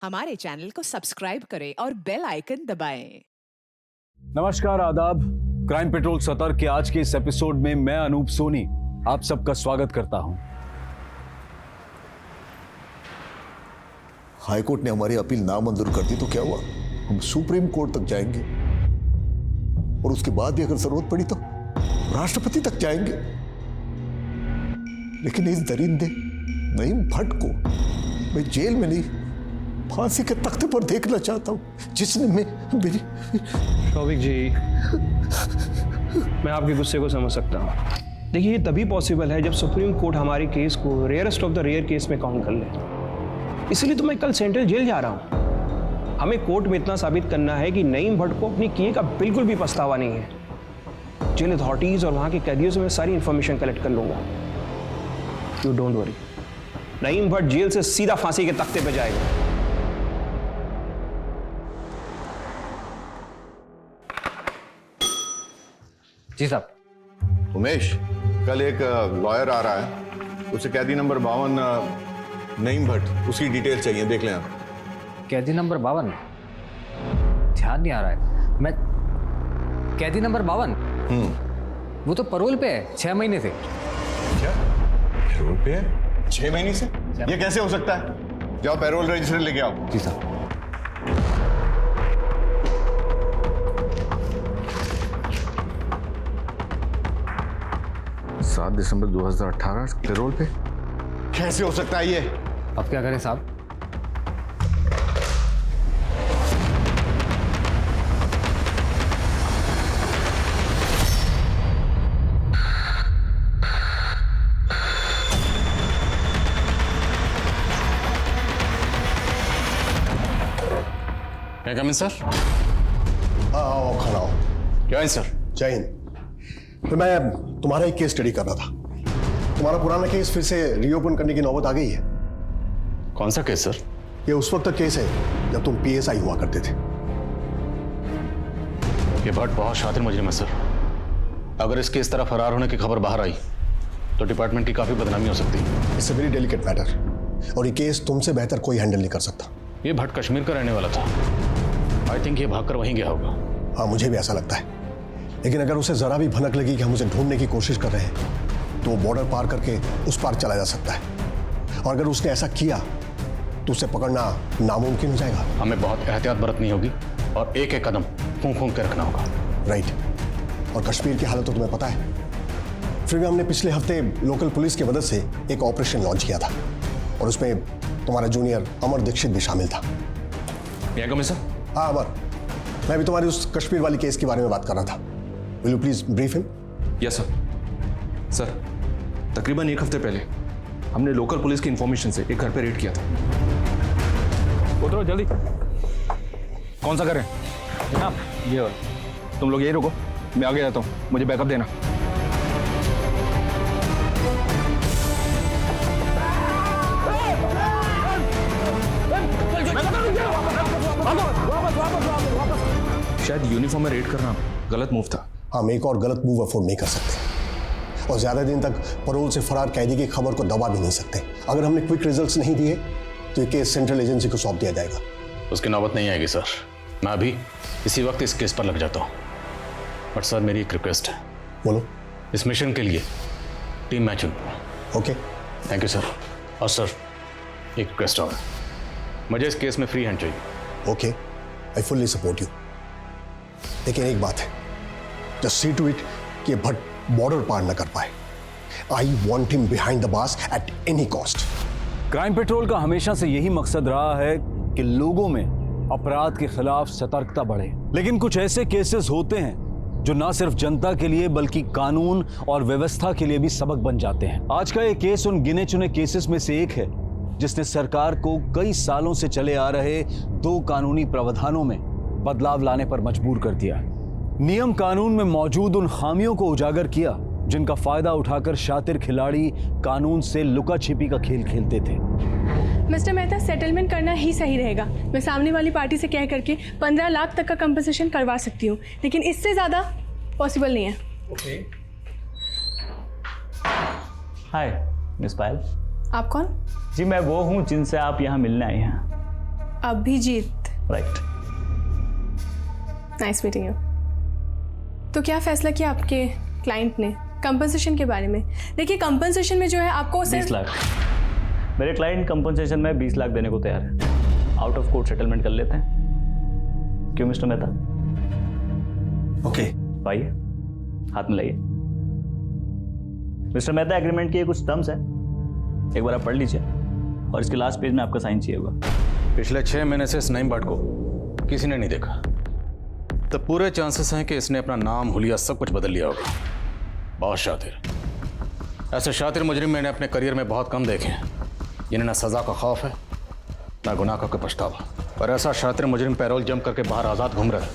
हमारे चैनल को सब्सक्राइब करें और बेल आइकन दबाएं। नमस्कार, आदाब। क्राइम पेट्रोल सतर्क के आज के इस एपिसोड में मैं अनूप सोनी आप सबका स्वागत करता हूं। हाईकोर्ट ने हमारी अपील नामंजूर कर दी तो क्या हुआ? हम सुप्रीम कोर्ट तक जाएंगे और उसके बाद भी अगर जरूरत पड़ी तो राष्ट्रपति तक जाएंगे। लेकिन इस दरिंदे नईम भट्ट को मैं जेल में नहीं, फांसी के तख्ते पर देखना चाहता हूं, जिसने मेरी शौविक जी, मैं आपके गुस्से को समझ सकता हूं। देखिए, ये तभी पॉसिबल है जब सुप्रीम कोर्ट हमारे केस को rarest of the rare case में काउंट कर ले। इसलिए तो मैं कल सेंट्रल जेल जा रहा हूं। हमें कोर्ट में इतना साबित करना है कि नईम भट्ट को अपने किए का बिल्कुल भी पछतावा नहीं है। जेल अथॉरिटीज और वहां के कैदियों से मैं सारी इंफॉर्मेशन कलेक्ट कर लूंगा। You don't worry, Naeem Bhatt jail से सीधा फांसी के तख्ते पे जाएगा। जी साहब। उमेश, कल एक लॉयर आ रहा है, उसे कैदी नंबर 52 नईम भट्ट, उसकी डिटेल चाहिए, देख लें आप। कैदी नंबर 52? ध्यान नहीं आ रहा है। मैं कैदी नंबर 52? वो तो परोल पे है 6 महीने से। क्या पैरोल पे है 6 महीने से? ये कैसे हो सकता है? जाओ पैरोल रजिस्टर लेके आओ। जी साहब। 7 दिसंबर 2018 पैरोल पे कैसे हो सकता है ये? अब क्या करें साहब? क्या कमिन सर? आओ, खड़ा हो। क्या है सर? जय हिंद। तो मैं तुम्हारा एक केस स्टडी कर रहा था। तुम्हारा पुराना केस फिर से रीओपन करने की नौबत आ गई है। कौन सा केस सर? ये उस वक्त का केस है जब तुम पीएसआई हुआ करते थे। ये भट्ट बहुत शातिर मुजरिम है सर। अगर इसके इस तरह फरार होने की खबर बाहर आई तो डिपार्टमेंट की काफी बदनामी हो सकती है। It's a very delicate matter और ये केस तुमसे बेहतर कोई हैंडल नहीं कर सकता। ये भट्ट कश्मीर का रहने वाला था। आई थिंक ये भागकर वहीं गया होगा। हाँ, मुझे भी ऐसा लगता है। लेकिन अगर उसे जरा भी भनक लगी कि हम उसे ढूंढने की कोशिश कर रहे हैं तो वो बॉर्डर पार करके उस पार चला जा सकता है। और अगर उसने ऐसा किया तो उसे पकड़ना नामुमकिन हो जाएगा। हमें बहुत एहतियात बरतनी होगी और एक एक कदम फूंक फूंक के रखना होगा। राइट। और कश्मीर की हालत तो तुम्हें पता है। फिर भी हमने पिछले हफ्ते लोकल पुलिस की मदद से एक ऑपरेशन लॉन्च किया था और उसमें तुम्हारा जूनियर अमर दीक्षित भी शामिल था। सर? हाँ अमर, मैं भी तुम्हारी उस कश्मीर वाली केस के बारे में बात कर रहा था। Will you please brief him? Yes sir. तकरीबन एक हफ्ते पहले हमने लोकल पुलिस की इंफॉर्मेशन से एक घर पे रेड किया था। उतरो जल्दी। कौन सा घर है जनाब? ये वाला। तुम लोग यही रुको, मैं आगे जाता हूँ, मुझे बैकअप देना। शायद यूनिफॉर्म में रेड करना गलत मूव था। हम एक और गलत मूव अफोर्ड नहीं कर सकते और ज्यादा दिन तक परोल से फरार कैदी की खबर को दबा भी नहीं सकते। अगर हमने क्विक रिजल्ट्स नहीं दिए तो ये केस सेंट्रल एजेंसी को सौंप दिया जाएगा। उसकी नौबत नहीं आएगी सर। मैं अभी इसी वक्त इस केस पर लग जाता हूँ। बट सर, मेरी एक रिक्वेस्ट है। बोलो। इस मिशन के लिए टीम मैं चुनूंगा। Okay, thank you sir. और सर, एक रिक्वेस्ट और है, मुझे इस केस में फ्री हैंड चाहिए। Okay, I fully support you. लेकिन एक बात है, जस्ट सी टू इट कि भट्ट बॉर्डर पार न कर पाए। I want him behind the bars at any cost. Crime petrol का हमेशा से यही मकसद रहा है कि लोगों में अपराध के खिलाफ सतर्कता बढ़े। लेकिन कुछ ऐसे केसेस होते हैं जो ना सिर्फ जनता के लिए बल्कि कानून और व्यवस्था के लिए भी सबक बन जाते हैं। आज का ये केस उन गिने चुने केसेस में से एक है जिसने सरकार को कई सालों से चले आ रहे 2 कानूनी प्रावधानों में बदलाव लाने पर मजबूर कर दिया। नियम कानून में मौजूद उन खामियों को उजागर किया जिनका फायदा उठाकर शातिर खिलाड़ी कानून से लुका छिपी का खेल खेलते थे। मिस्टर मेहता, सेटलमेंट करना ही सही रहेगा। मैं सामने वाली पार्टी से कह करके 15 लाख तक का कंपनसेशन करवा सकती हूँ, लेकिन इससे ज़्यादा पॉसिबल नहीं है। हाय मिस पायल। आप कौन? जी मैं वो हूँ जिनसे आप यहाँ मिलने आए हैं। Abhijeet. Right. Nice meeting you. तो क्या फैसला किया आपके क्लाइंट ने कंपनसेशन के बारे में? देखिए कंपनसेशन में जो है आपको 20 लाख। मेरे क्लाइंट कंपनसेशन में 20 लाख देने को तैयार है। आउट ऑफ कोर्ट सेटलमेंट कर लेते हैं, क्यों मिस्टर मेहता? ओके। आइए, हाथ में लाइए। मिस्टर मेहता, एग्रीमेंट के कुछ टर्म्स है, एक बार आप पढ़ लीजिए और इसके लास्ट पेज में आपका साइन चाहिए होगा। पिछले 6 महीने से इस नईम भट्ट को किसी ने नहीं देखा, तो पूरे चांसेस हैं कि इसने अपना नाम, हुलिया सब कुछ बदल लिया होगा। बहुत शातिर। ऐसे शातिर मुजरिम मैंने अपने करियर में बहुत कम देखे हैं, जिन्हें ना सजा का खौफ है ना गुनाह का कोई पछतावा। पर ऐसा शातिर मुजरिम पैरोल जंप करके बाहर आज़ाद घूम रहा है,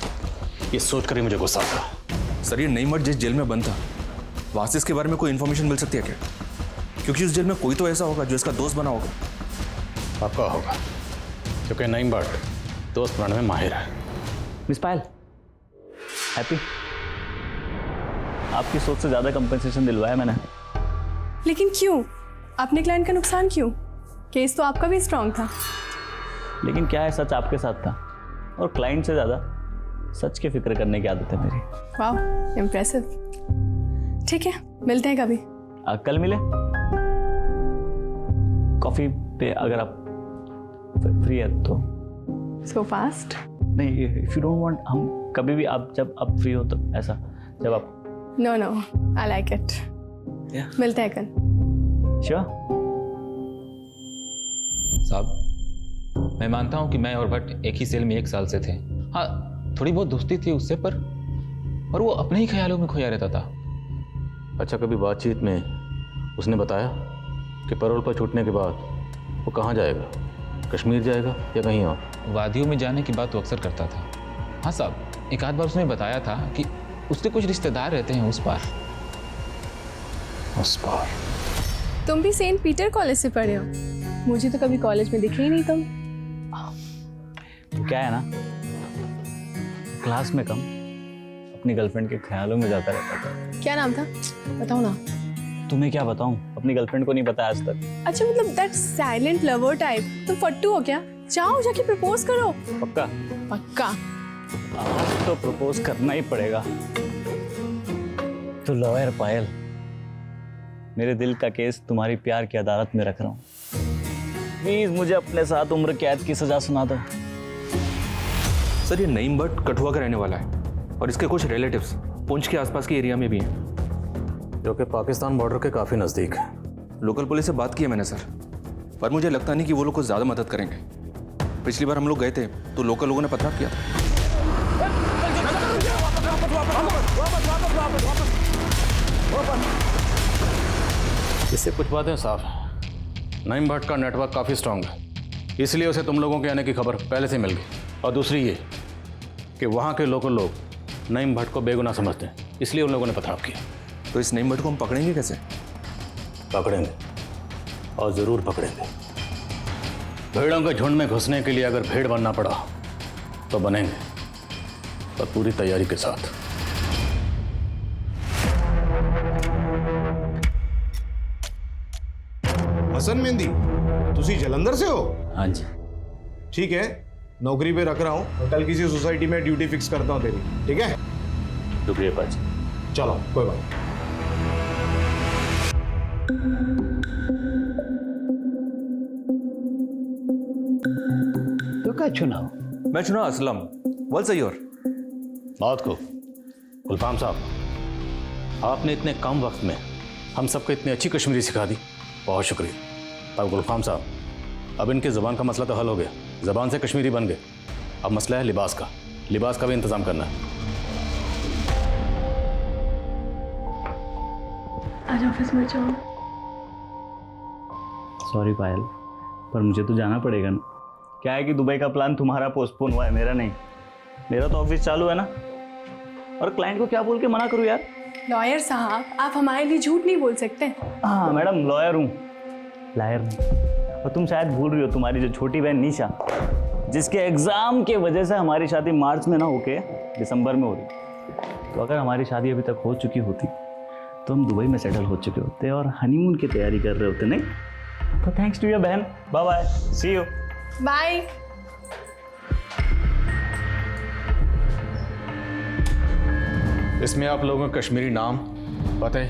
ये सोच कर ही मुझे गुस्सा आता। सर, ये नईम भट्ट जिस जेल में बंद था, वहाँ से इसके बारे में कोई इन्फॉर्मेशन मिल सकती है क्या? क्योंकि उस जेल में कोई तो ऐसा होगा जो इसका दोस्त बना होगा। पक्का होगा, क्योंकि नईम भट्ट दोस्त बनाने में माहिर है। मिस पायल, हैप्पी? आपकी सोच से ज़्यादा कंपनसेशन दिलवाया मैंने। लेकिन क्यों? अपने क्लाइंट का नुकसान क्यों? केस तो आपका भी स्ट्रांग था। लेकिन क्या है, सच आपके साथ था और क्लाइंट से ज़्यादा सच की फिक्र करने की आदत है मेरी। वाह, इम्प्रेसिव। ठीक है, मिलते हैं कभी। कल मिले कॉफ़ी पे, अगर आप फ्री है तो। So fast? नहीं, इफ़ यू डोंट वांट, हम कभी भी, आप जब आप फ्री हो तो ऐसा, जब आप। No no, I like it. मिलते हैं कल। श्योर। साहब, मैं मानता हूँ कि मैं और भट्ट एक ही सेल में 1 साल से थे। हाँ, थोड़ी बहुत दोस्ती थी उससे, पर वो अपने ही ख्यालों में खोया रहता था। अच्छा, कभी बातचीत में उसने बताया कि पैरोल पर छूटने के बाद वो कहाँ जाएगा? कश्मीर जाएगा या कहीं और? वादियों में जाने की बात वो अक्सर करता था। हाँ साहब, एक आध बार उसने बताया था कि उसके कुछ रिश्तेदार रहते हैं उस पार। उस पार? तुम भी सेंट पीटर कॉलेज से पढ़े हो? मुझे तो कभी कॉलेज में दिखे ही नहीं तुम। तो क्या है ना, क्लास में कम, अपनी गर्लफ्रेंड के ख्यालों में जाता रहता था। क्या नाम था? बताओ ना। तुम्हें क्या बताऊं, अपनी गर्लफ्रेंड को नहीं बताया आज तक। अच्छा, मतलब दैट साइलेंट लवर टाइप। तुम फट्टू हो क्या? जाओ जाके प्रपोज करो। पक्का? पक्का। आज तो प्रपोज करना ही पड़ेगा। तो लॉयर पायल, मेरे दिल का केस तुम्हारी प्यार की अदालत में रख रहा हूँ। प्लीज मुझे अपने साथ उम्र कैद की सजा सुना दो। सर, ये नईम भट्ट कठुआ का रहने वाला है और इसके कुछ रिलेटिव्स पुंछ के आसपास के एरिया में भी हैं, जो कि पाकिस्तान बॉर्डर के काफ़ी नज़दीक है। लोकल पुलिस से बात की है मैंने सर, पर मुझे लगता नहीं कि वो लोग कुछ ज़्यादा मदद करेंगे। पिछली बार हम लोग गए थे तो लोकल लोगों ने पथराव किया था। इससे कुछ बातें साफ हैं। नईम भट्ट का नेटवर्क काफ़ी स्ट्रांग है, इसलिए उसे तुम लोगों के आने की खबर पहले से मिल गई। और दूसरी ये कि वहाँ के लोकल लोग नईम भट्ट को बेगुनाह समझते हैं, इसलिए उन लोगों ने पथराव किया। तो इस नईम भट्ट को हम पकड़ेंगे कैसे? पकड़ेंगे, और ज़रूर पकड़ेंगे। भेड़ों के झुंड में घुसने के लिए अगर भेड़ बनना पड़ा तो बनेंगे, पर पूरी तैयारी के साथ। हसन मेहंदी, तुसी जलंधर से हो? हाँ जी। ठीक है, नौकरी पे रख रहा हूँ, कल किसी सोसाइटी में ड्यूटी फिक्स करता हूँ तेरी, ठीक है? शुक्रिया पाजी। चलो, कोई बात नहीं। तो क्या चुनाव? मैं चुना असलम। वेल सयोर। बात को गुलफाम साहब, आपने इतने कम वक्त में हम सबको इतनी अच्छी कश्मीरी सिखा दी, बहुत शुक्रिया। पर गुलफाम साहब, अब इनकी ज़बान का मसला तो हल हो गया, ज़बान से कश्मीरी बन गए। अब मसला है लिबास का, लिबास का भी इंतज़ाम करना है। आज ऑफिस में जाओ। सॉरी पायल, पर मुझे तो जाना पड़ेगा ना। क्या है कि दुबई का प्लान तुम्हारा पोस्टपोन हुआ है, मेरा नहीं। मेरा तो ऑफिस चालू है ना, और क्लाइंट को क्या बोल के मना करूँ यार? लॉयर साहब, आप हमारे लिए झूठ नहीं बोल सकते। हाँ मैडम, लॉयर हूँ, लायर नहीं। और तुम शायद भूल रही हो, तुम्हारी जो छोटी बहन निशा, जिसके एग्ज़ाम के वजह से हमारी शादी मार्च में ना होके दिसंबर में हो रही। तो अगर हमारी शादी अभी तक हो चुकी होती तो हम दुबई में सेटल हो चुके होते और हनीमून की तैयारी कर रहे होते, नहीं? तो थैंक्स टू योर बहन। Bye bye, see you. Bye. इसमें आप लोगों के कश्मीरी नाम, पते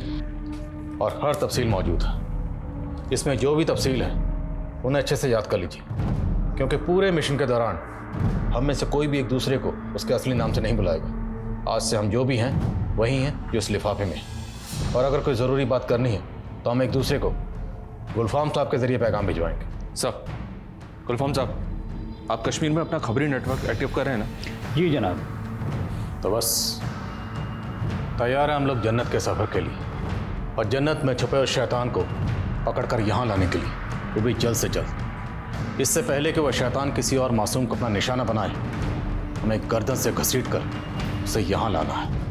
और हर तफसील मौजूद है। इसमें जो भी तफसील है उन्हें अच्छे से याद कर लीजिए, क्योंकि पूरे मिशन के दौरान हम में से कोई भी एक दूसरे को उसके असली नाम से नहीं बुलाएगा। आज से हम जो भी हैं वही हैं जो इस लिफाफे में हैं। और अगर कोई ज़रूरी बात करनी है तो हम एक दूसरे को गुलफाम साहब के जरिए पैगाम भिजवाएंगे। साहब, गुलफाम साहब, आप कश्मीर में अपना खबरी नेटवर्क एक्टिव कर रहे हैं ना? जी जनाब। तो बस तैयार है हम लोग जन्नत के सफ़र के लिए, और जन्नत में छुपे उस शैतान को पकड़कर यहाँ लाने के लिए, वो भी जल्द से जल्द। इससे पहले कि वह शैतान किसी और मासूम को अपना निशाना बनाए, हमें गर्दन से घसीट कर उसे यहाँ लाना है।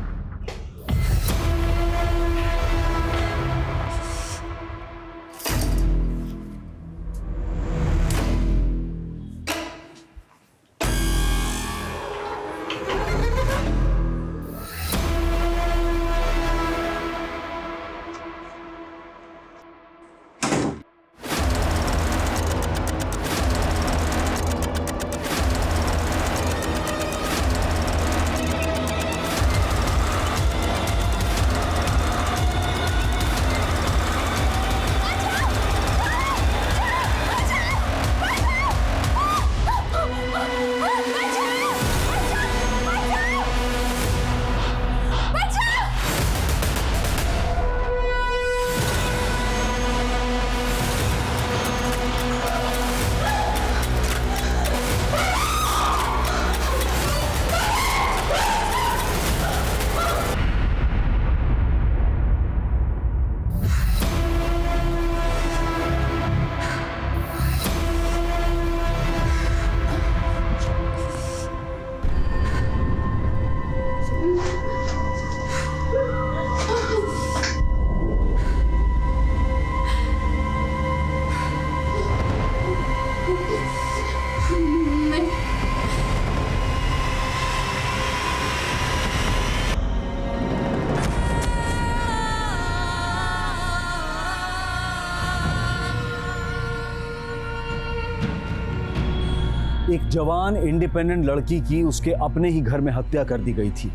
एक जवान इंडिपेंडेंट लड़की की उसके अपने ही घर में हत्या कर दी गई थी।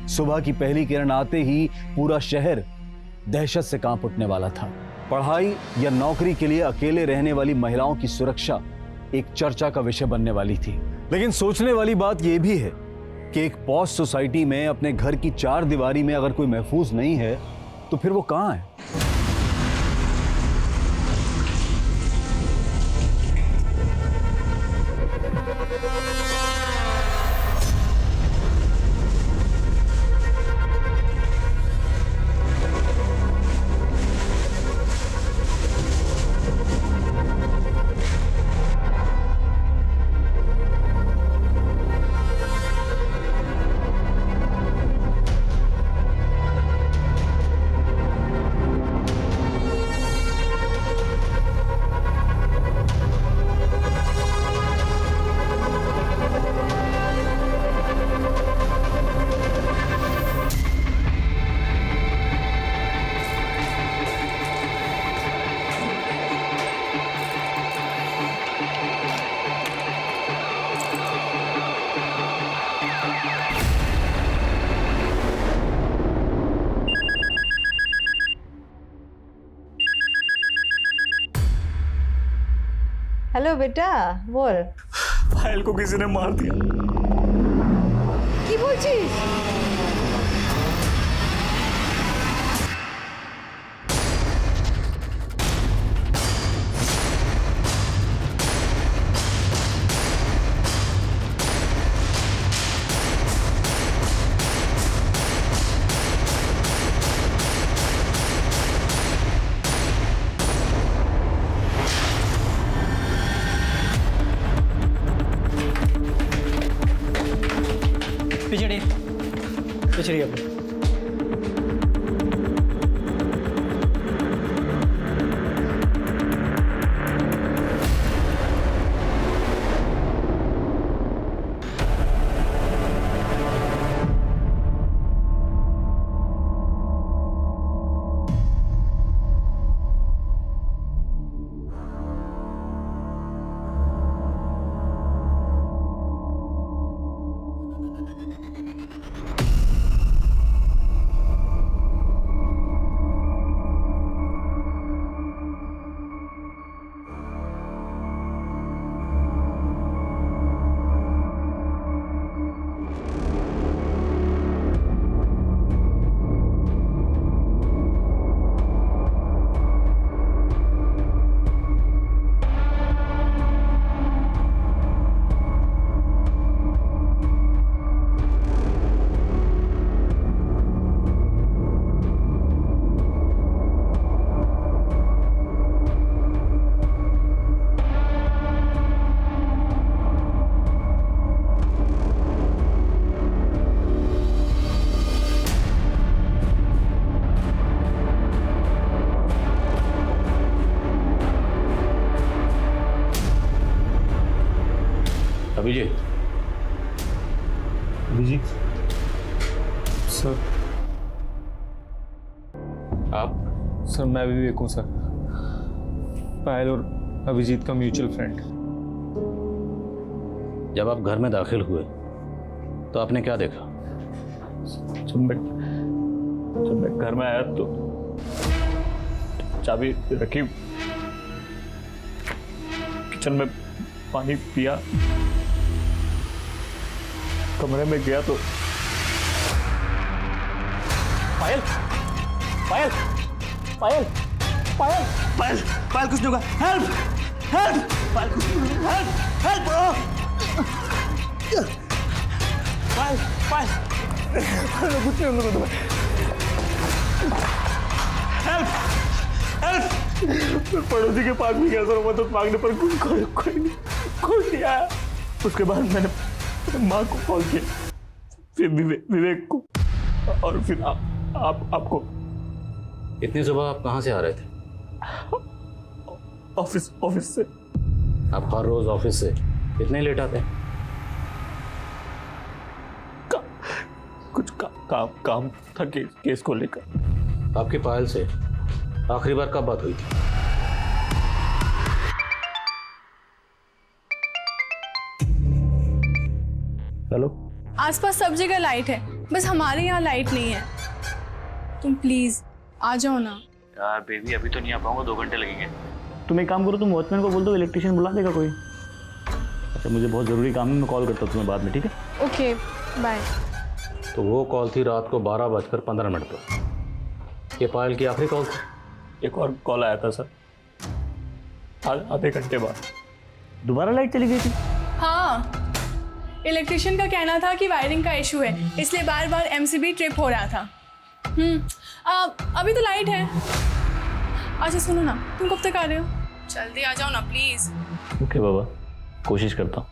सुबह की पहली किरण आते ही पूरा शहर दहशत से कांप उठने वाला था। पढ़ाई या नौकरी के लिए अकेले रहने वाली महिलाओं की सुरक्षा एक चर्चा का विषय बनने वाली थी। लेकिन सोचने वाली बात यह भी है कि एक पॉश सोसाइटी में अपने घर की चार दीवारी में अगर कोई महफूज नहीं है तो फिर वो कहां है? हेलो बेटा, बोल। फाइल को किसी ने मार दिया। की बोलছিস? पिछड़ी अपनी। अभिजीत। अभिजीत सर। आप? सर मैं विवेक हूँ सर, पायल और अभिजीत का म्यूचुअल फ्रेंड। जब आप घर में दाखिल हुए तो आपने क्या देखा? जब मैं घर में आया तो चाबी रखी, किचन में पानी पिया, कमरे में गया तो पायल पायल पायल पायल पायल पायल कुछ नहीं होगा। हेल्प हेल्प पायल कुछ नहीं होगा। हेल्प हेल्प पायल पायल कुछ नहीं होगा तुम्हें। हेल्प हेल्प पड़ोसी के पास भी गया सर, मदद मांगने पर कोई नहीं आया। उसके बाद मैंने माँ को कॉल किया, फिर विवेक को, और फिर आपको। इतनी सुबह आप कहाँ से आ रहे थे? ऑफिस से। आप हर रोज ऑफिस से इतने लेट आते हैं? कुछ काम था केस को लेकर। आपकी पायल से आखिरी बार कब बात हुई थी? हेलो। आसपास सब जगह लाइट है, बस हमारे यहाँ लाइट नहीं है। तुम प्लीज आ जाओ ना। यार बेबी अभी तो नहीं आ पाऊंगा, 2 घंटे लगेंगे। तुम एक काम करो, तुम वॉचमैन को बोल दो इलेक्ट्रिशियन बुला देगा कोई। अच्छा मुझे बहुत ज़रूरी काम है, मैं कॉल करता हूँ तुम्हें बाद में, ठीक है? Okay bye. तो वो कॉल थी रात को 12:15 पर। ये पायल की आखिरी कॉल थी? एक और कॉल आया था सर आधे घंटे बाद। दोबारा लाइट चली गई थी? हाँ, इलेक्ट्रिशियन का कहना था कि वायरिंग का इशू है, इसलिए बार बार एमसीबी ट्रिप हो रहा था। अभी तो लाइट है। अच्छा सुनो ना, तुम कब तक आ रहे हो? जल्दी आ जाओ ना प्लीज। ओके बाबा, कोशिश करता हूँ।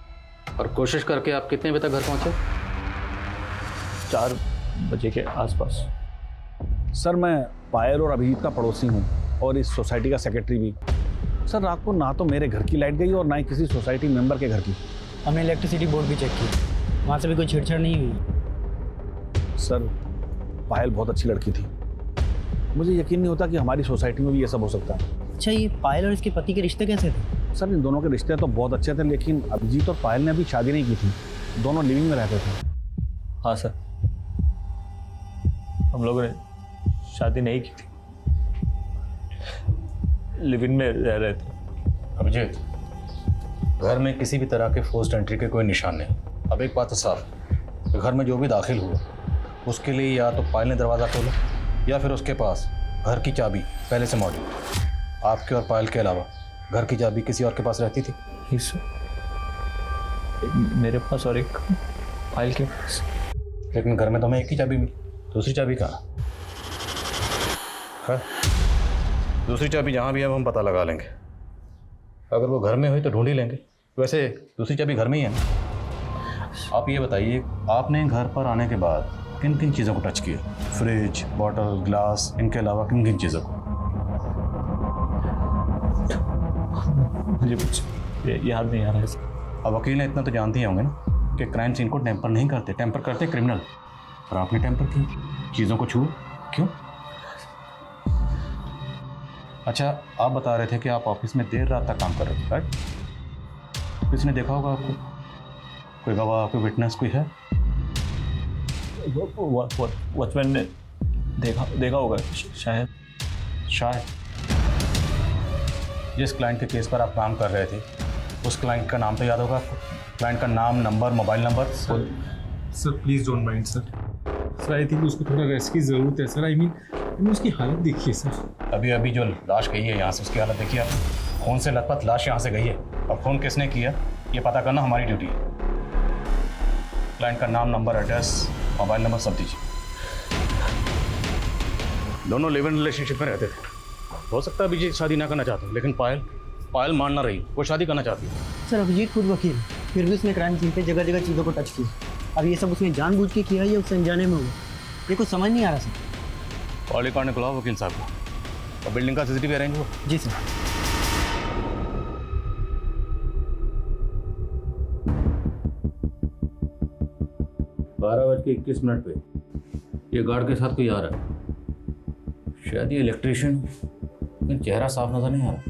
और कोशिश करके आप कितने बजे तक घर पहुंचे? 4 बजे के आसपास। सर मैं पायल और अभिजीत का पड़ोसी हूँ और इस सोसाइटी का सेक्रेटरी भी। सर रात को ना तो मेरे घर की लाइट गई और ना ही किसी सोसाइटी मेंबर के घर की। हमने इलेक्ट्रिसिटी बोर्ड भी चेक की, वहाँ से भी कोई छेड़छाड़ नहीं हुई। सर पायल बहुत अच्छी लड़की थी, मुझे यकीन नहीं होता कि हमारी सोसाइटी में भी ये सब हो सकता है। अच्छा ये पायल और इसके पति के रिश्ते कैसे थे? सर इन दोनों के रिश्ते तो बहुत अच्छे थे, लेकिन अभिजीत और पायल ने अभी शादी नहीं की थी, दोनों लिविंग में रहते थे। हाँ सर, हम लोगों ने शादी नहीं की थी, लिविंग में रह रहे थे। अभिजीत, घर में किसी भी तरह के फोर्स्ड एंट्री के कोई निशान नहीं। अब एक बात तो साफ, घर में जो भी दाखिल हुआ उसके लिए या तो पायल ने दरवाज़ा खोला या फिर उसके पास घर की चाबी पहले से मौजूद। आपके और पायल के अलावा घर की चाबी किसी और के पास रहती थी? नहीं सर, मेरे पास और एक पायल के पास। लेकिन घर में तो हमें एक ही चाबी मिली, दूसरी चाबी कहाँ है? दूसरी चाबी जहाँ भी है हम पता लगा लेंगे। अगर वो घर में हुई तो ढूंढ ही लेंगे। वैसे दूसरी चाबी घर में ही है ना? आप ये बताइए, आपने घर पर आने के बाद किन किन चीज़ों को टच किया? फ्रिज, बॉटल, ग्लास, इनके अलावा किन किन चीज़ों को? मुझे कुछ याद नहीं आ रहा है सर। अब वकील ने इतना तो जानते ही होंगे ना कि क्राइम सीन को टेम्पर नहीं करते, टेम्पर करते क्रिमिनल। और आपने टेम्पर किया, चीज़ों को छुआ, क्यों? अच्छा आप बता रहे थे कि आप ऑफिस में देर रात तक काम कर रहे थे, राइट? किसने देखा होगा आपको? कोई गवाह, कोई विटनेस, कोई है? वॉचमैन ने देखा होगा शायद। जिस क्लाइंट के केस पर आप काम कर रहे थे उस क्लाइंट का नाम तो याद होगा आपको? क्लाइंट का नाम, number, mobile number? Sir please don't mind sir. I think उसको थोड़ा रेस्ट की ज़रूरत है सर। आई मीन उसकी हालत देखिए सर। अभी जो लाश गई है यहाँ से, उसकी हालत देखिए आप। खून से लथपथ लाश यहाँ से गई है। अब खून किसने किया ये पता करना हमारी ड्यूटी है। क्लाइंट का नाम, नंबर, एड्रेस, मोबाइल नंबर सब दीजिए। दोनों लिव इन रिलेशनशिप में रहते थे। हो सकता है अभिजीत शादी ना करना चाहते, लेकिन पायल मान ना रही, वो शादी करना चाहती है। सर अभिजीत खुद वकील, फिर भी उसने क्राइम सीन पे जगह जगह चीज़ों को टच किया। अब ये सब उसने जानबूझ के किया या उससे अनजाने में हुआ, ये कुछ समझ नहीं आ रहा सर। कॉल रिकॉर्ड निकलाओ वकील साहब को, और बिल्डिंग का सीसीटीवी अरेंज हो। जी सर। 12:21 पे ये गार्ड के साथ कोई आ रहा है। शायद ये इलेक्ट्रिशियन, लेकिन चेहरा साफ नजर नहीं आ रहा।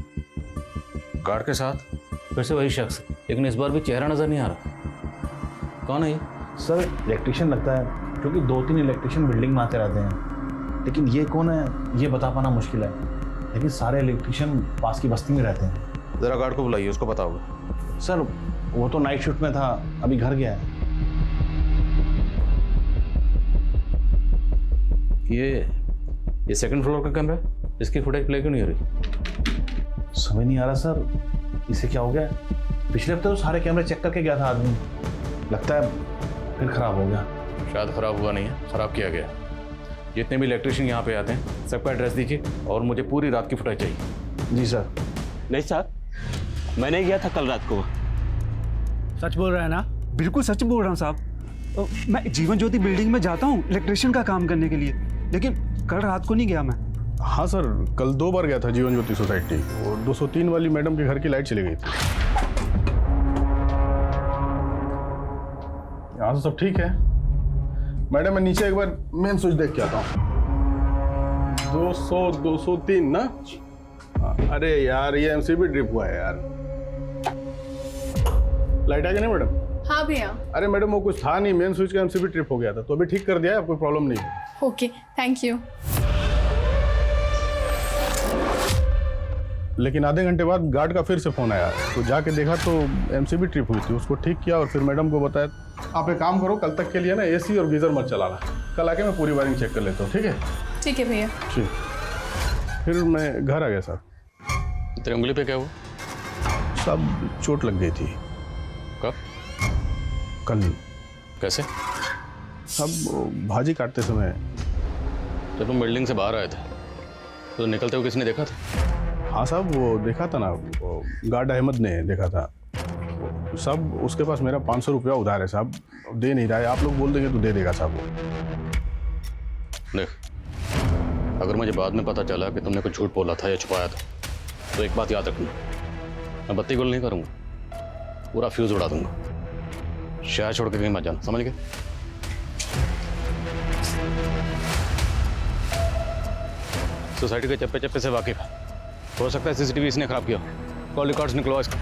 गार्ड के साथ फिर से वही शख्स, लेकिन इस बार भी चेहरा नजर नहीं आ रहा। कौन है ये? सर इलेक्ट्रिशियन लगता है, क्योंकि 2-3 इलेक्ट्रिशियन बिल्डिंग में आते रहते हैं, लेकिन ये कौन है ये बता पाना मुश्किल है। लेकिन सारे इलेक्ट्रिशियन पास की बस्ती में रहते हैं। जरा गार्ड को बुलाइए, उसको पता होगा। सर वो तो नाइट शिफ्ट में था, अभी घर गया है। ये सेकंड फ्लोर का कमरा है, इसकी फुटेज प्ले क्यों नहीं हो रही? समझ नहीं आ रहा सर, इसे क्या हो गया। पिछले हफ्ते तो सारे कैमरे चेक करके गया था आदमी, लगता है फिर खराब हो गया। शायद खराब हुआ नहीं है, खराब किया गया। जितने भी इलेक्ट्रिशियन यहाँ पे आते हैं सबका एड्रेस दीजिए और मुझे पूरी रात की फुटेज चाहिए। जी सर। नहीं सर, मैंने गया था कल रात को। सच बोल रहा है ना? बिल्कुल सच बोल रहा हूँ साहब। मैं जीवन ज्योति बिल्डिंग में जाता हूँ इलेक्ट्रिशियन का काम करने के लिए, लेकिन कल रात को नहीं गया मैं। हाँ सर, कल 2 बार गया था जीवन ज्योति सोसाइटी, और 203 वाली मैडम के घर की लाइट चली गई थी। यहाँ तो सब ठीक है। मैडम मैं नीचे एक बार मेन स्विच देख के आता हूँ। 203 ना? अरे यार ये एमसीबी ड्रिप हुआ है यार। लाइट आ गई ना मैडम? हाँ भैया। अरे मैडम वो कुछ था नहीं, मेन स्विच का एमसीबी ट्रिप हो गया था, तो अभी ठीक कर दिया है, अब कोई प्रॉब्लम नहीं है। Okay, thank you. लेकिन आधे घंटे बाद गार्ड का फिर से फोन आया, तो जाके देखा तो एमसीबी ट्रिप हुई थी, उसको ठीक किया और फिर मैडम को बताया आप एक काम करो, कल तक के लिए ना एसी और गीजर मत चलाना, कल आके मैं पूरी वायरिंग चेक कर लेता हूँ। ठीक है? ठीक है भैया। ठीक। फिर मैं घर आ गया सर। तेरी उंगली पे क्या हुआ? सब चोट लग गई थी। कब? कल। कैसे? सब भाजी काटते समय। जब तुम बिल्डिंग से बाहर आए थे तो निकलते हुए किसने देखा था? हाँ साहब वो देखा था ना, वो गार्ड अहमद ने देखा था। सब उसके पास मेरा 500 रुपया उधार है साहब, दे नहीं रहा है। आप लोग बोल देंगे तो दे देगा साहब वो। देख, अगर मुझे बाद में पता चला कि तुमने कुछ झूठ बोला था या छुपाया था तो एक बात याद रखना, मैं बत्ती गुल नहीं करूँगा, पूरा फ्यूज उड़ा दूंगा। शहर छोड़ के कहीं मत जाना, समझ गए? सोसाइटी के चप्पे चप्पे से वाकिफ है, हो सकता है सीसीटीवी इसने खराब किया। कॉल रिकॉर्ड्स निकलवा इसका।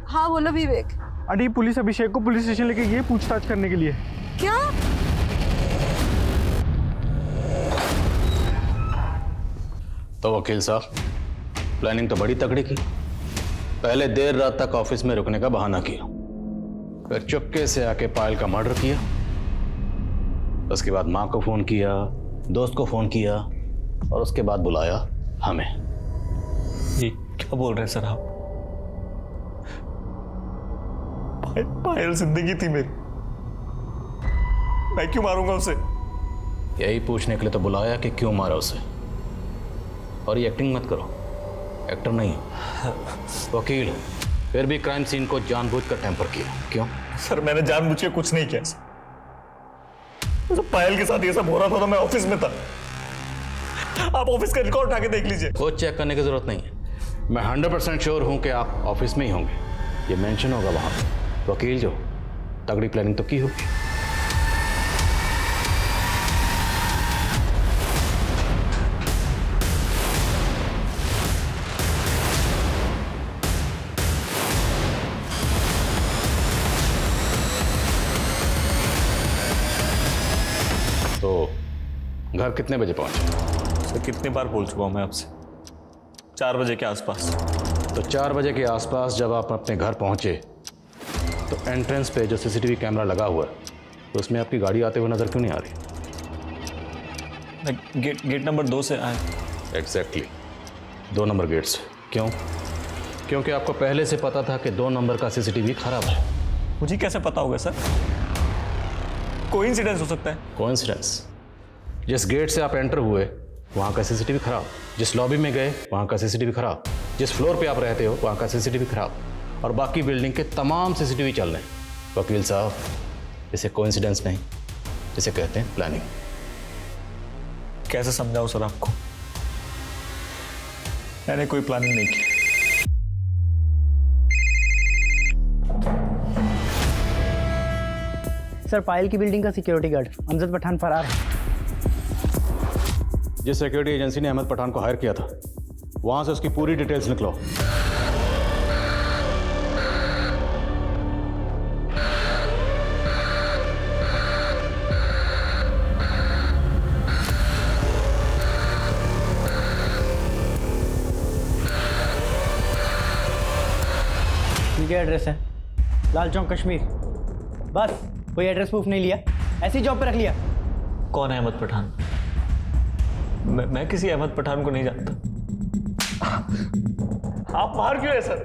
हाँ बोलो विवेक। अरे पुलिस अभिषेक को पुलिस स्टेशन लेके गई पूछताछ करने के लिए। क्या? तो वकील साहब, प्लानिंग तो बड़ी तगड़ी की। पहले देर रात तक ऑफिस में रुकने का बहाना किया, फिर चुपके से आके पायल का मर्डर किया, उसके बाद माँ को फोन किया, दोस्त को फोन किया और उसके बाद बुलाया हमें। ये क्या बोल रहे हैं सर आप? पायल जिंदगी थी मेरी, मैं क्यों मारूंगा उसे? यही पूछने के लिए तो बुलाया कि क्यों मारा उसे। और ये एक्टिंग मत करो, एक्टर नहीं है, वकील। फिर भी क्राइम सीन को जानबूझकर टेम्पर किया, क्यों? सर मैंने जानबूझ के कुछ नहीं किया। तो पायल के साथ ये सब हो रहा था तो मैं ऑफिस में था। आप ऑफिस का रिकॉर्ड उठा के देख लीजिए। कुछ चेक करने की जरूरत नहीं है, मैं 100% श्योर हूं कि आप ऑफिस में ही होंगे, ये मेंशन होगा वहां पे। वकील जो तगड़ी प्लानिंग तो की होगी। तो घर कितने बजे पहुंचे? सर कितनी बार बोल चुका हूं मैं आपसे, 4 बजे के आसपास। तो 4 बजे के आसपास जब आप अपने घर पहुंचे तो एंट्रेंस पे जो सीसीटीवी कैमरा लगा हुआ है तो उसमें आपकी गाड़ी आते हुए नजर क्यों नहीं आ रही? गेट नंबर 2 से आए। एग्जैक्टली 2 नंबर गेट से। क्यों? क्योंकि आपको पहले से पता था कि 2 नंबर का सीसीटीवी खराब है। मुझे कैसे पता होगा सर? कोइंसिडेंस हो सकता है। कोइंसिडेंस? जिस गेट से आप एंटर हुए वहाँ का सीसीटीवी खराब, जिस लॉबी में गए वहाँ का सीसीटीवी खराब, जिस फ्लोर पे आप रहते हो वहाँ का सीसीटीवी खराब। और बाकी बिल्डिंग के तमाम सीसीटीवी चल रहे हैं। वकील साहब, इसे कोइंसिडेंस नहीं, इसे कहते हैं प्लानिंग। कैसे समझाऊं सर आपको? मैंने कोई प्लानिंग नहीं की। सर, पायल की बिल्डिंग का सिक्योरिटी गार्ड अमजद पठान फरार है। जिस सिक्योरिटी एजेंसी ने अहमद पठान को हायर किया था, वहां से उसकी पूरी डिटेल्स निकलो। क्या एड्रेस है? लाल चौक कश्मीर। बस कोई एड्रेस प्रूफ नहीं लिया, ऐसी जॉब पे रख लिया। कौन है अहमद पठान? मैं किसी अहमद पठान को नहीं जानता। आप बाहर क्यों है सर?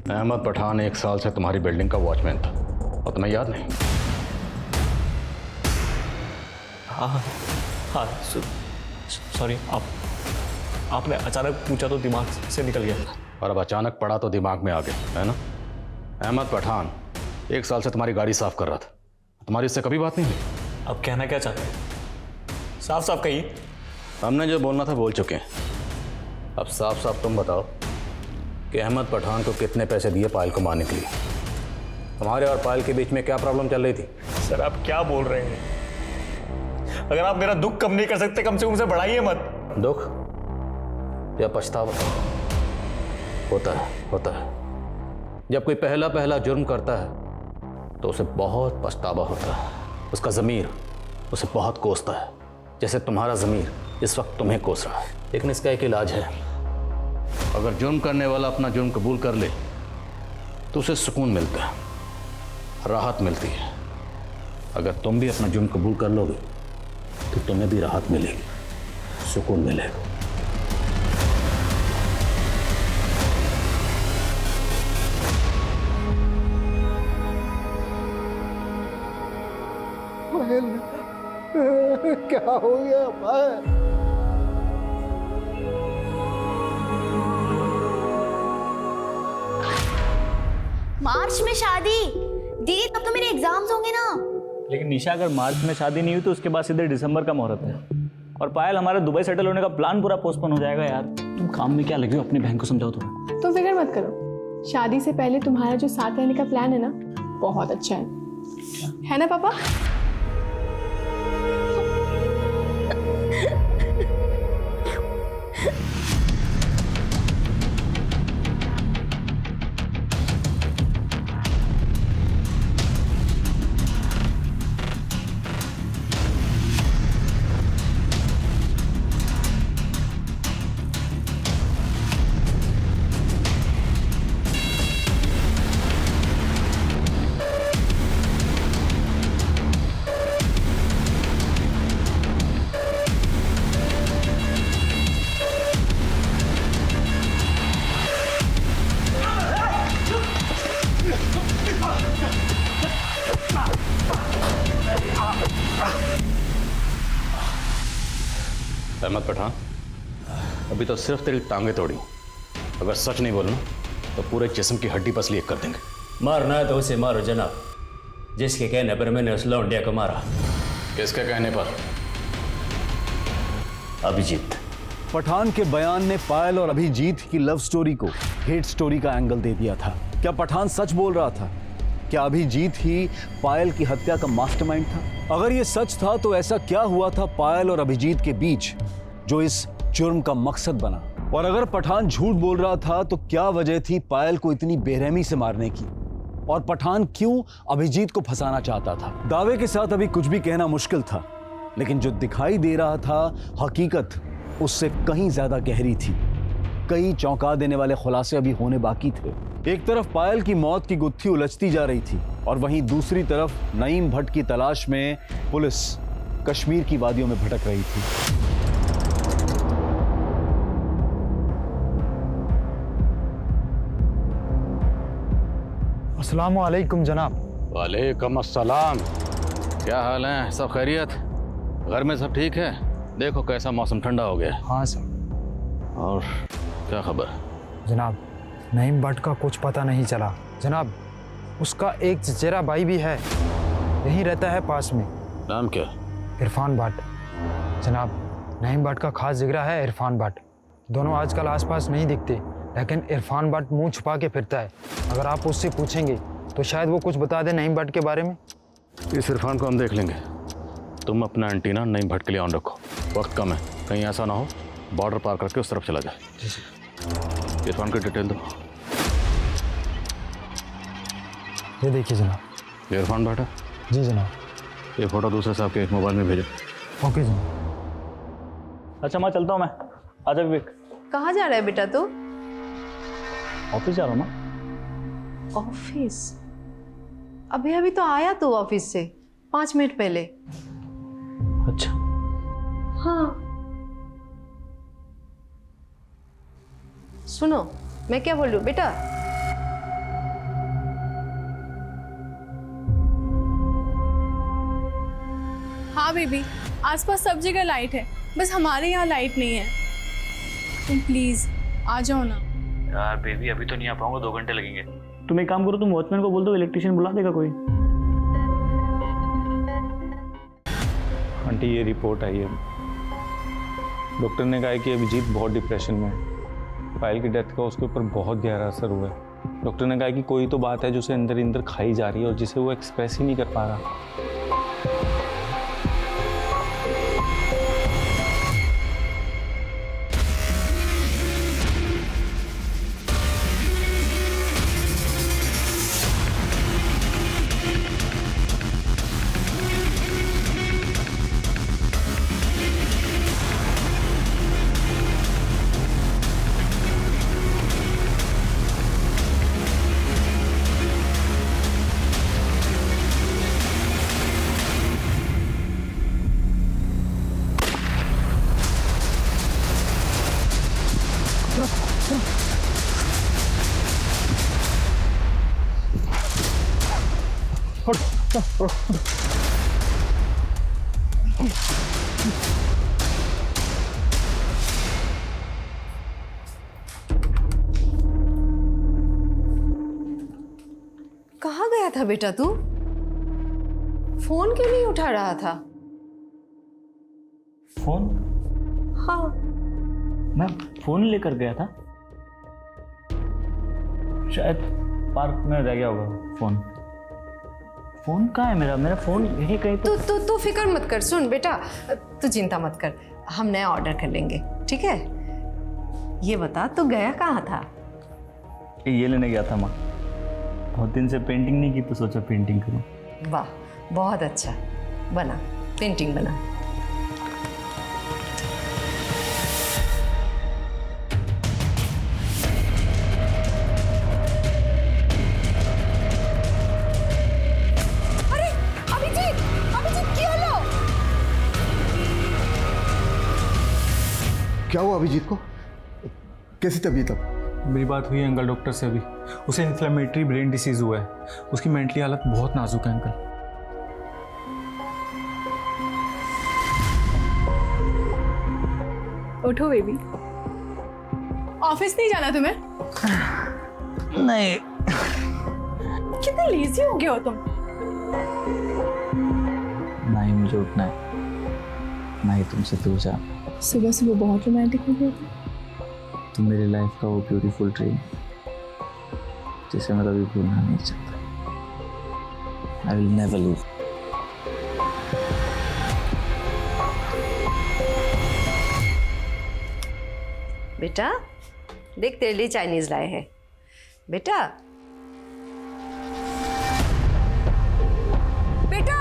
अहमद पठान 1 साल से तुम्हारी बिल्डिंग का वॉचमैन था और तुम्हें याद नहीं? हाँ सॉरी, आपने अचानक पूछा तो दिमाग से निकल गया। और अब अचानक पड़ा तो दिमाग में आ गया, है ना? अहमद पठान 1 साल से तुम्हारी गाड़ी साफ कर रहा था, तुम्हारी इससे कभी बात नहीं हुई? अब कहना क्या चाहते हैं? साफ साफ कहिए। हमने जो बोलना था बोल चुके हैं। अब साफ साफ तुम बताओ कि अहमद पठान को कितने पैसे दिए पायल को मारने के लिए? तुम्हारे और पायल के बीच में क्या प्रॉब्लम चल रही थी? सर, आप क्या बोल रहे हैं? अगर आप मेरा दुख कम नहीं कर सकते, कम से कम उसे बढ़ाइए मत। दुख या पछतावा? होता है। जब कोई पहला जुर्म करता है तो उसे बहुत पछतावा होता है। उसका ज़मीर उसे बहुत कोसता है, जैसे तुम्हारा ज़मीर इस वक्त तुम्हें कोस रहा है। लेकिन इसका एक इलाज है। अगर जुर्म करने वाला अपना जुर्म कबूल कर ले तो उसे सुकून मिलता है, राहत मिलती है। अगर तुम भी अपना जुर्म कबूल कर लोगे तो तुम्हें भी राहत मिलेगी, सुकून मिलेगा। क्या हो गया पायल? मार्च में शादी? दीदी, तब तो मेरे एग्जाम्स होंगे ना। लेकिन निशा, अगर मार्च में शादी नहीं हुई तो उसके बाद सीधे दिसंबर का मुहूर्त है। और पायल, हमारा दुबई सेटल होने का प्लान पूरा पोस्टपोन हो जाएगा यार। तुम काम में क्या लगे हो? अपनी बहन को समझाओ थोड़ा। तुम फिक्र मत करो, शादी से पहले तुम्हारा जो साथ रहने का प्लान है ना, बहुत अच्छा है ना पापा? अहमद पठान, अभी तो सिर्फ तेरी टांगे तोड़ी। अगर सच नहीं बोलना तो पूरे जिस्म की हड्डी पसली एक कर देंगे। मारना है तो उसे मारो जनाब, जिसके कहने पर मैंने उस लौंडिया को मारा। किसके कहने पर? अभिजीत। पठान के बयान ने पायल और अभिजीत की लव स्टोरी को हेट स्टोरी का एंगल दे दिया था। क्या पठान सच बोल रहा था? क्या अभिजीत ही पायल की हत्या का मास्टरमाइंड था? अगर ये सच था तो ऐसा क्या हुआ था पायल और अभिजीत के बीच जो इस जुर्म का मकसद बना? और अगर पठान झूठ बोल रहा था तो क्या वजह थी पायल को इतनी बेरहमी से मारने की? और पठान क्यों अभिजीत को फंसाना चाहता था? दावे के साथ अभी कुछ भी कहना मुश्किल था, लेकिन जो दिखाई दे रहा था हकीकत उससे कहीं ज्यादा गहरी थी। कई चौंका देने वाले खुलासे अभी होने बाकी थे। एक तरफ पायल की मौत की गुत्थी उलझती जा रही थी और वहीं दूसरी तरफ नईम भट्ट की तलाश में पुलिस कश्मीर की वादियों में भटक रही थी। अस्सलाम वालेकुम जनाब। वालेकुम अस्सलाम। क्या हाल है? सब खैरियत? घर में सब ठीक है? देखो कैसा मौसम ठंडा हो गया। हाँ सर। और क्या खबर? जनाब, नईम भट्ट का कुछ पता नहीं चला जनाब। उसका एक चचेरा भाई भी है, यहीं रहता है पास में। नाम क्या? इरफान भट्ट जनाब। नईम भट्ट का खास जिगरा है इरफान भट्ट। दोनों आजकल आसपास नहीं दिखते, लेकिन इरफान भट्ट मुंह छुपा के फिरता है। अगर आप उससे पूछेंगे तो शायद वो कुछ बता दे नईम भट्ट के बारे में। इस इरफान को हम देख लेंगे। तुम अपना एंटीना नईम भट्ट के लिए ऑन रखो, वक्त कम है, कहीं ऐसा ना हो बॉर्डर पार करके उस तरफ चला जाए। इरफान की डिटेल दो। ये देखिए जनाब। ये इरफान भट्ट है? जी जनाब। ये फोटो दूसरे साहब के मोबाइल में भेजो। ओके जनाब। अच्छा मैं चलता हूँ मैं। आजा विवेक। कहाँ जा रहा है बेटा तू? ऑफिस जा रहा हूँ ना। ऑफिस? अभी अभी तो आया तू ऑफिस से 5 मिनट पहले। अच्छा। हाँ सुनो, मैं क्या बोल रही हूँ बेटा? हाँ बेबी, आसपास सब जगह लाइट है, बस हमारे यहाँ लाइट नहीं है। तुम प्लीज आ जाओ ना। यार बेबी अभी तो नहीं आ पाऊंगा, 2 घंटे लगेंगे। तुम एक काम करो, तुम वॉचमैन को बोल दो, इलेक्ट्रिशियन बुला देगा कोई। आंटी ये रिपोर्ट आई है, डॉक्टर ने कहा है कि अभिजीत बहुत डिप्रेशन में है। पायल की डेथ का उसके ऊपर बहुत गहरा असर हुआ है। डॉक्टर ने कहा कि कोई तो बात है जो उसे अंदर अंदर खाई जा रही है और जिसे वो एक्सप्रेस ही नहीं कर पा रहा। कहाँ गया था बेटा तू? फोन क्यों नहीं उठा रहा था? फोन? हाँ मैं फोन लेकर गया था, शायद पार्क में रह गया होगा फोन। फोन कहाँ है मेरा? मेरा फोन यही कहीं तो। तू फिक्र मत कर। सुन बेटा, तू चिंता मत कर, हम नया ऑर्डर कर लेंगे, ठीक है? ये बता तू गया कहाँ था? ये लेने गया था माँ, बहुत दिन से पेंटिंग नहीं की तो सोचा पेंटिंग करूँ। वाह बहुत अच्छा, बना पेंटिंग बना। अरे अभिजीत, अभिजीत क्या लो? क्या हुआ अभिजीत को? कैसी तबीयत अब? मेरी बात हुई है अंकल डॉक्टर से अभी। उसे इन्फ्लेमेटरी ब्रेन डिसीज हुआ है, उसकी मेंटली हालत बहुत नाजुक है अंकल। उठो बेबी। ऑफिस नहीं जाना तुम्हें? नहीं। कितने लेजी हो गए हो तुम? ना ही मुझे उठना है, ना ही तुमसे दूर जाना। सुबह सुबह बहुत रोमांटिक हो गए थे। तुम मेरी लाइफ का वो ब्यूटीफुल ड्रीम जिसे मैं कभी भूलना नहीं चाहता। I will never leave. बेटा देख तेरे लिए चाइनीज लाए हैं। बेटा बेटा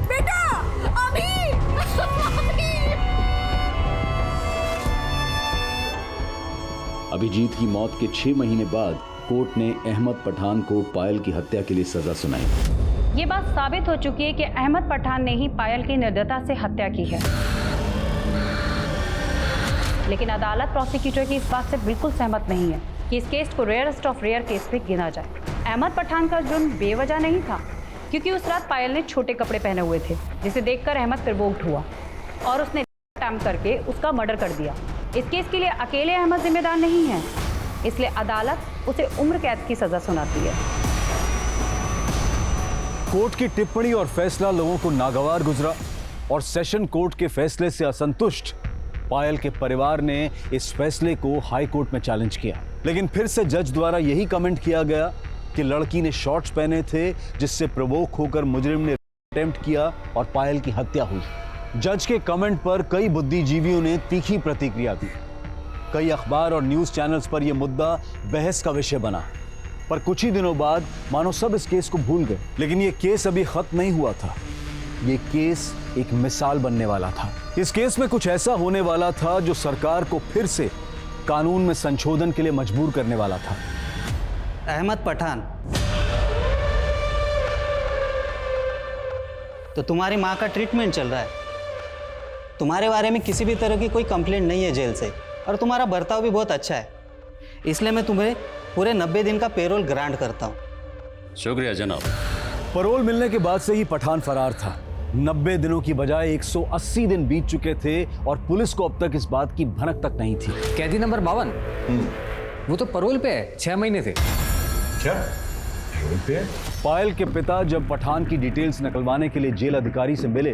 बेटा अभी अभिजीत की मौत के 6 महीने बाद कोर्ट ने अहमद पठान को पायल की हत्या के लिए सजा सुनाई। ये बात साबित हो चुकी है कि अहमद पठान ने ही पायल की निर्दयता से हत्या की है, लेकिन अदालत प्रोसिक्यूटर की इस बात से बिल्कुल सहमत नहीं है कि इस केस को रेयरेस्ट ऑफ रेयर केस पे गिना जाए। अहमद पठान का जुर्म बेवजह नहीं था, क्योंकि उस रात पायल ने छोटे कपड़े पहने हुए थे, जिसे देखकर अहमद प्रोवोक्ड हुआ और उसने अटैम्प्ट करके उसका मर्डर कर दिया। इस केस के लिए अकेले अहमद जिम्मेदार नहीं है, इसलिए अदालत उसे उम्र कैद की सजा सुनाती है। कोर्ट की टिप्पणी और फैसला लोगों को नागवार गुजरा और सेशन कोर्ट के फैसले से असंतुष्ट पायल के परिवार ने इस फैसले को हाई कोर्ट में चैलेंज किया। लेकिन फिर से जज द्वारा यही कमेंट किया गया कि लड़की ने शॉर्ट्स पहने थे, जिससे प्रवोक होकर मुजरिम ने अटेम्प्ट किया और पायल की हत्या हुई। जज के कमेंट पर कई बुद्धिजीवियों ने तीखी प्रतिक्रिया दी। कई अखबार और न्यूज चैनल्स पर यह मुद्दा बहस का विषय बना। पर कुछ ही दिनों बाद मानो सब इस केस को भूल गए। लेकिन यह केस अभी खत्म नहीं हुआ था। यह केस एक मिसाल बनने वाला था। इस केस में कुछ ऐसा होने वाला था जो सरकार को फिर से कानून में संशोधन के लिए मजबूर करने वाला था। अहमद पठान, तो तुम्हारी माँ का ट्रीटमेंट चल रहा है। तुम्हारे बारे में किसी भी तरह की कोई कंप्लेंट नहीं है जेल से, और तुम्हारा बर्ताव भी बहुत अच्छा है। इसलिए मैं तुम्हें पूरे 90 दिन का पेरोल ग्रांट करता हूँ। शुक्रिया जनाब। पैरोल मिलने के बाद से ही पठान फरार था। 90 दिनों की बजाय 180 दिन बीत चुके थे और पुलिस को अब तक इस बात की भनक तक नहीं थी। कैदी नंबर 52, वो तो पैरोल पे है, 6 महीने थे। क्या पैरोल पे? पायल के पिता जब पठान की डिटेल्स निकलवाने के लिए जेल अधिकारी से मिले,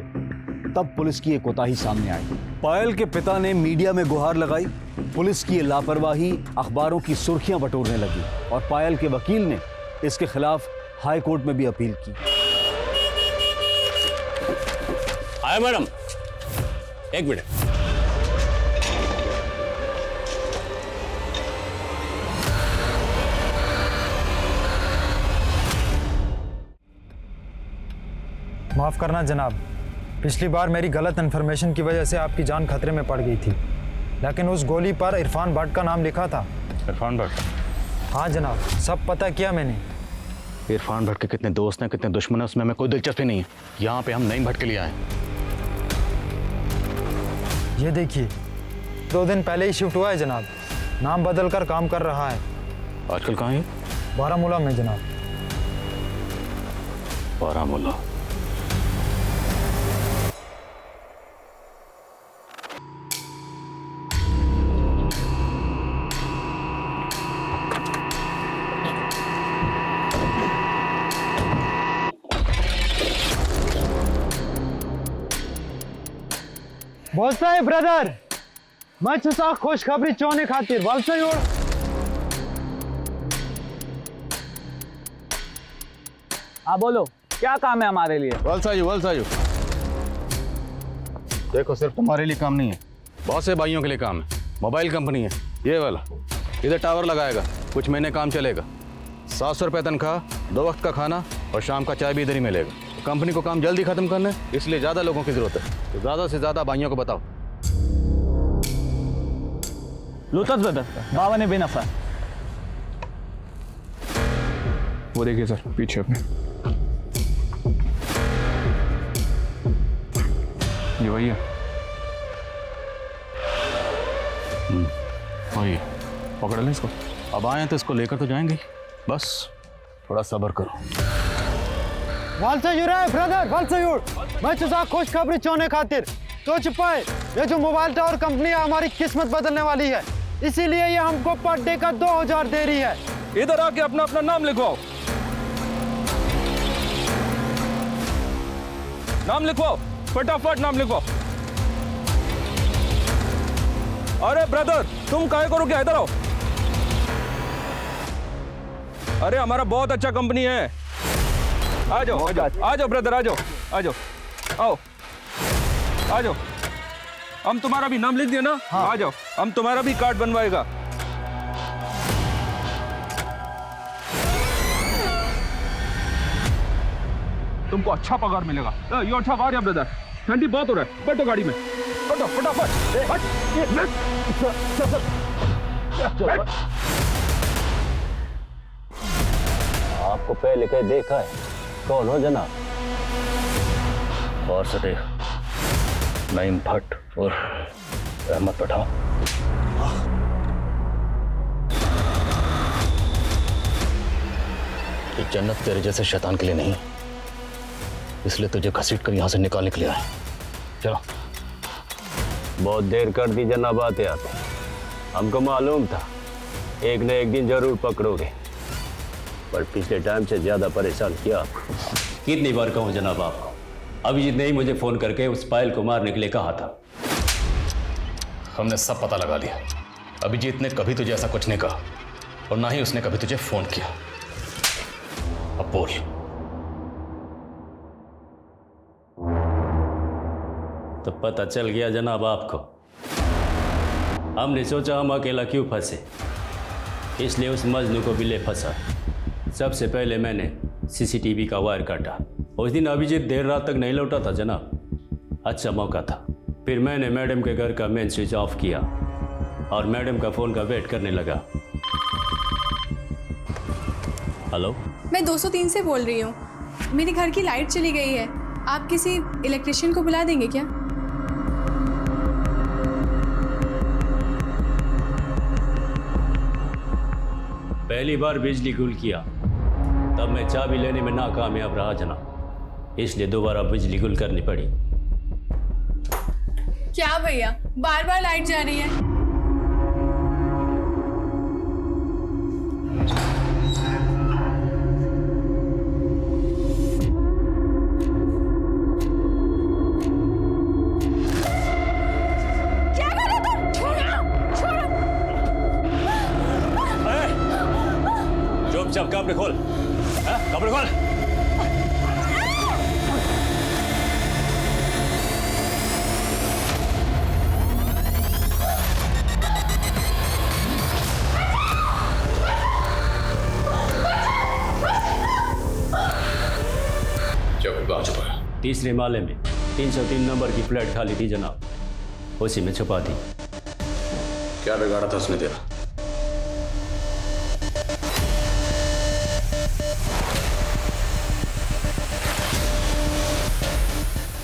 तब पुलिस की एक कोताही सामने आई। पायल के पिता ने मीडिया में गुहार लगाई। पुलिस की लापरवाही अखबारों की सुर्खियां बटोरने लगी और पायल के वकील ने इसके खिलाफ हाई कोर्ट में भी अपील की। आए मैडम, एक मिनट। माफ़ करना जनाब, पिछली बार मेरी गलत इन्फॉर्मेशन की वजह से आपकी जान खतरे में पड़ गई थी, लेकिन उस गोली पर इरफान भट्ट का नाम लिखा था। इरफान भट्ट? हाँ जनाब, सब पता किया मैंने। इरफान भट्ट के कितने दोस्त हैं, कितने दुश्मन हैं, उसमें हमें कोई दिलचस्पी नहीं है। यहाँ पे हम नईम भट्ट के लिए आए। ये देखिए, 2 दिन पहले ही शिफ्ट हुआ है जनाब। नाम बदल कर काम कर रहा है। आजकल कहाँ है? बारामूला में जनाब। बारामूला? बोलता है ब्रदर, मैं सा खुशखबरी चोने खातिर वालसा योड़। हाँ बोलो, क्या काम है हमारे लिए? वलसायु। देखो, सिर्फ तुम्हारे लिए काम नहीं है, बहुत से भाइयों के लिए काम है। मोबाइल कंपनी है ये वाला, इधर टावर लगाएगा, कुछ महीने काम चलेगा। 700 रुपये तनख्वाह, 2 वक्त का खाना और शाम का चाय भी इधर ही मिलेगा। कंपनी को काम जल्दी खत्म करना है, इसलिए ज़्यादा लोगों की ज़रूरत है, तो ज़्यादा से ज़्यादा भाइयों को बताओ। लुतफ ब्रदर, बाबा ने बेनफा। वो देखिए सर, पीछे अपने। ये वही है। वही पकड़ लें इसको। अब आए हैं तो इसको लेकर तो जाएंगे, बस थोड़ा सब्र करो। वालसायुर है ब्रदर, वालसायुर। मैं सा खुशखबरी चोने खातिर तो छुपाए, ये जो मोबाइल टावर कंपनी है हमारी किस्मत बदलने वाली है, इसीलिए ये हमको पर डे का 2000 दे रही है। इधर आके अपना अपना नाम लिखवाओ। नाम लिखवाओ, फटाफट नाम लिखवाओ। अरे ब्रदर, तुम काहे करो, क्या इधर आओ। अरे हमारा बहुत अच्छा कंपनी है, आ जाओ ब्रदर, आ जाओ, आओ, आ जाओ। हम तुम्हारा भी नाम लिख दिया ना? हाँ। आ जाओ, हम तुम्हारा भी कार्ड बनवाएगा। तुमको अच्छा पगार मिलेगा। ये अच्छा कार है ब्रदर, ठंडी बहुत हो रहा है, बैठो गाड़ी में, बैठो फटाफट। आपको पहले कहीं देखा है? कौन हो जनाब? और सटे नईम भट्ट और अहमद पठान। ये जन्नत तेरे जैसे शैतान के लिए नहीं, इसलिए तुझे घसीट कर यहां से निकालने के लिए आए। चलो। बहुत देर कर दी जनाब आते आते, हमको मालूम था एक न एक दिन जरूर पकड़ोगे, पर पिछले टाइम से ज्यादा परेशान किया आपको। कितनी बार कहूं जनाब आपको, अभिजीत ने ही मुझे फोन करके उस पायल को मारने के लिए कहा था। हमने सब पता लगा लिया। अभिजीत ने कभी तुझे ऐसा कुछ नहीं कहा और ना ही उसने कभी तुझे फोन किया। अब बोल। तो पता चल गया जनाब आपको। हमने सोचा हम अकेला क्यों फंसे, इसलिए उस मजनू को भी ले फंसा। सबसे पहले मैंने सीसीटीवी का वायर काटा। उस दिन अभिजीत देर रात तक नहीं लौटा था जनाब, अच्छा मौका था। फिर मैंने मैडम के घर का मेन स्विच ऑफ किया और मैडम का फ़ोन का वेट करने लगा। हेलो, मैं 203 से बोल रही हूँ। मेरे घर की लाइट चली गई है, आप किसी इलेक्ट्रिशियन को बुला देंगे क्या? पहली बार बिजली गुल किया तब मैं चाबी लेने में नाकामयाब रहा जनाब, इसलिए दोबारा बिजली गुल करनी पड़ी। क्या भैया, बार बार लाइट जा रही है। क्या कर रहे तुम? छोड़ो, छोड़ो। चुपचाप कपड़े खोल, कपड़े खोल। तीसरे माले में 303 नंबर की फ्लैट खाली थी जनाब, उसी में छुपा दी। क्या बिगाड़ा था उसने तेरा?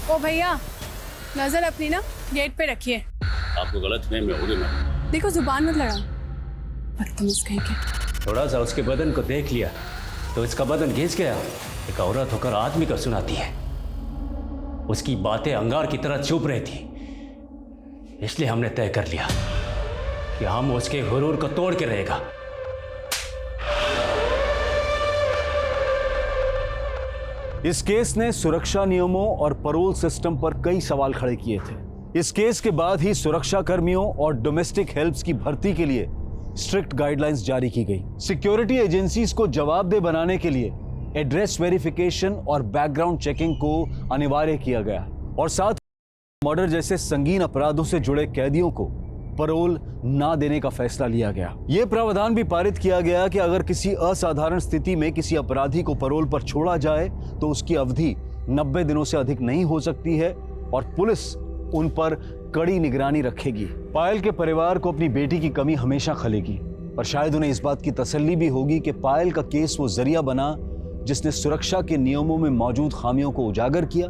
ओ भैया, नजर अपनी ना गेट पे रखिए। आपको गलत फहमी होगी मैम। देखो, जुबान मत लड़ाओ, बदतमीज कहीं के। थोड़ा सा उसके बदन को देख लिया तो इसका बदन घिस गया। एक औरत होकर आदमी को सुनाती है। उसकी बातें अंगार की तरह चुप रही थी, इसलिए हमने तय कर लिया कि हम उसके गुरूर को तोड़ के रहेगा। इस केस ने सुरक्षा नियमों और पैरोल सिस्टम पर कई सवाल खड़े किए थे। इस केस के बाद ही सुरक्षा कर्मियों और डोमेस्टिक हेल्प्स की भर्ती के लिए स्ट्रिक्ट गाइडलाइंस जारी की गई। सिक्योरिटी एजेंसीज को जवाबदेह बनाने के लिए एड्रेस वेरिफिकेशन और बैकग्राउंड चेकिंग को अनिवार्य किया गया और साथ मर्डर जैसे संगीन अपराधों से जुड़े कैदियों को पैरोल ना देने का फैसला लिया गया। यह प्रावधान भी पारित किया गया कि अगर किसी असाधारण स्थिति में किसी अपराधी को पैरोल पर छोड़ा जाए तो उसकी अवधि 90 दिनों से अधिक नहीं हो सकती है और पुलिस उन पर कड़ी निगरानी रखेगी। पायल के परिवार को अपनी बेटी की कमी हमेशा खलेगी और शायद उन्हें इस बात की तसल्ली भी होगी कि पायल का केस वो जरिया बना जिसने सुरक्षा के नियमों में मौजूद खामियों को उजागर किया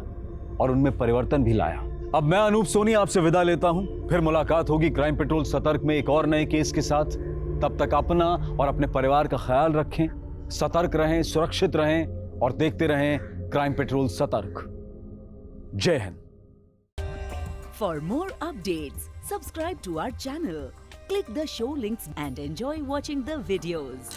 और उनमें परिवर्तन भी लाया। अब मैं अनूप सोनी आपसे विदा लेता हूं, फिर मुलाकात होगी क्राइम पेट्रोल सतर्क में एक और नए केस के साथ। तब तक अपना और अपने परिवार का ख्याल रखें, सतर्क रहें, सुरक्षित रहें और देखते रहें क्राइम पेट्रोल सतर्क। जय Hind. For more updates, subscribe to our channel, click the show links and enjoy watching the videos.